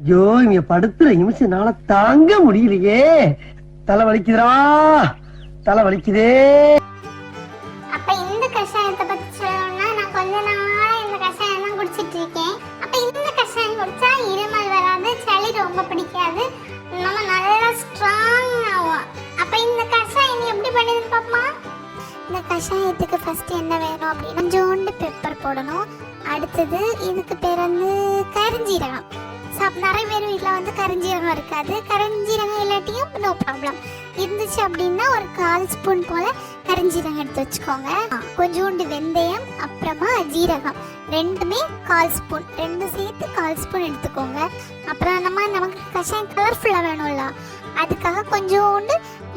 ஐயோ இங்க படுத்துற நிமிஷம்னால தாங்க முடியலையே. தலை வலிக்குதுடா, தலை வலிக்குதே. அப்ப இந்த கஷாயத்தை பத்தி சொல்லணும்னா நான் கொஞ்ச நாளா இந்த கஷாயம் தான் குடிச்சிட்டு இருக்கேன். அப்ப இந்த கஷாயம் குடிச்சா இருமல் வராது, சளி ரொம்ப பிடிக்காது, நம்ம நல்லா ஸ்ட்ராங் ஆகும். அப்ப இந்த கஷாயம் நீ எப்படி பண்ணுதுன்னு பாப்போமா? இந்த கஷாயத்துக்கு ஃபர்ஸ்ட் என்ன வேணும் அப்படின்னா கொஞ்சோண்டு பெப்பர் போடணும். அடுத்தது இதுக்கு பேர் வந்து கரிஞ்சீரகம். நிறைய பேர் வீட்டில் வந்து கரிஞ்சீரகம் இருக்காது. கரிஞ்சீரகம் இல்லாட்டியும் நோ ப்ராப்ளம். இருந்துச்சு அப்படின்னா ஒரு 1/4 ஸ்பூன் போல கரிஞ்சீரகம் எடுத்து வச்சுக்கோங்க. கொஞ்சோண்டு வெந்தயம், அப்புறமா ஜீரகம், ரெண்டுமே 1/4 ஸ்பூன், ரெண்டு சேர்த்து 1/4 ஸ்பூன் எடுத்துக்கோங்க. அப்புறம் நமக்கு கஷாயம் கலர்ஃபுல்லாக வேணும்ல, அதுக்காக கொஞ்சோண்டு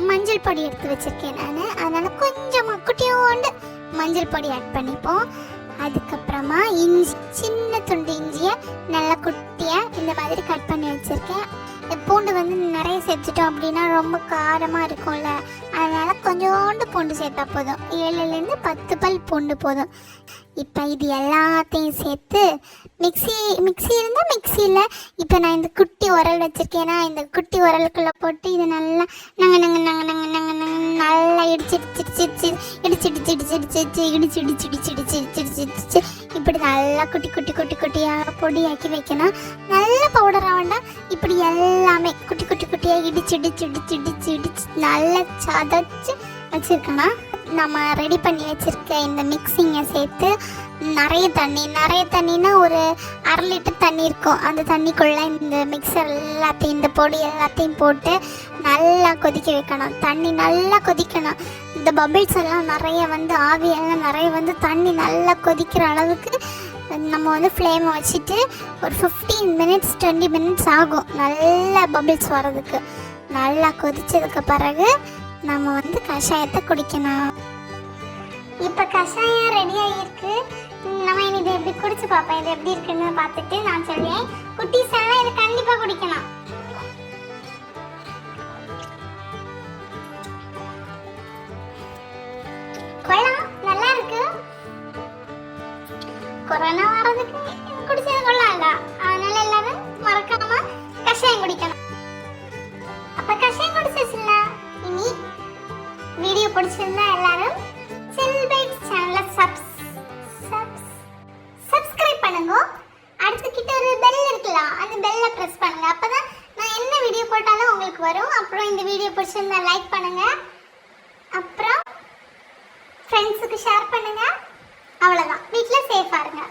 மஞ்சள் பொடி எடுத்து வச்சிருக்கேன் நான். அதனால கொஞ்சமாக குட்டியோண்டு மஞ்சள் பொடி ஆட் பண்ணிப்போம். அதுக்கப்புறமா இஞ்சி, சின்ன துண்டு இஞ்சியை நல்லா குட்டியாக இந்த மாதிரி கட் பண்ணி வச்சுருக்கேன். பூண்டு வந்து நிறைய சேர்த்துட்டோம் அப்படின்னா ரொம்ப காரமாக இருக்கும்ல, அதனால் கொஞ்சோண்டு பூண்டு சேர்த்தா போதும். 7லேருந்து 10 பல் பூண்டு போதும். இப்போ இது எல்லாத்தையும் சேர்த்து மிக்சி இருந்தால் மிக்சியில், இப்போ நான் இந்த குட்டி உரல் வச்சுருக்கேன்னா இந்த குட்டி உரலுக்குள்ளே போட்டு இது நல்லா நல்லா இடிச்சு இப்படி நல்லா குட்டியாக பொடியாக்கி வைக்கணும். நல்ல பவுடராக வேண்டாம், இப்படி எல்லாமே குட்டியாக இடிச்சு நல்லா சதைச்சு வச்சுருக்கணும். நம்ம ரெடி பண்ணி வச்சுருக்க இந்த மிக்சிங்கை சேர்த்து நிறைய தண்ணினா ஒரு 1/2 லிட்டர் தண்ணி இருக்கும். அந்த தண்ணிக்குள்ளே இந்த மிக்சர் எல்லாத்தையும், இந்த பொடி எல்லாத்தையும் போட்டு நல்லா கொதிக்க வைக்கணும். தண்ணி நல்லா கொதிக்கணும். இந்த பபிள்ஸ் எல்லாம் நிறைய வந்து ஆவியெல்லாம் நிறைய வந்து தண்ணி நல்லா கொதிக்கிற அளவுக்கு நம்ம வந்து ஃப்ளேமை வச்சுட்டு ஒரு 15 மினிட்ஸ் 20 மினிட்ஸ் ஆகும் நல்லா பபிள்ஸ் வர்றதுக்கு. நல்லா கொதிச்சதுக்கு பிறகு நம்ம வந்து கஷாயத்தை குடிக்கணும். இப்போ கஷாயம் ரெடியாக இருக்கு. நம்ம இதை எப்படி குடிச்சு பார்ப்போம். இது எப்படி இருக்குன்னு பார்த்துட்டு நான் சொல்லுவேன். குட்டீஸ் எல்லாம் இதை கண்டிப்பாக குடிக்கணும். கொள்ளலாம், நல்லா இருக்கு. கொரோனா வர்றதுக்கு குடிச்சது கொள்ளலாம்ல, அதனால எல்லாரும் மறக்காம கஷாயம் குடிக்கணும். அப்ப கஷாயம் குடிச்சிச்சுல, இனி வீடியோ பிடிச்சிருந்தா எல்லாரும் சில் பைட்ஸ் சேனலை சப்ஸ்கிரைப் பண்ணுங்க. அடுத்து கிட்ட ஒரு பெல் இருக்குல்ல, அந்த பெல்லை பிரஸ் பண்ணுங்க. அப்பதான் நான் என்ன வீடியோ போட்டாலும் உங்களுக்கு வரும். அப்புறம் இந்த வீடியோ பிடிச்சிருந்தா லைக் பண்ணுங்க, அப்புறம் ஃப்ரெண்ட்ஸுக்கு ஷேர் பண்ணுங்க. அவ்வளோதான். வீட்டில் சேஃபாக இருங்க.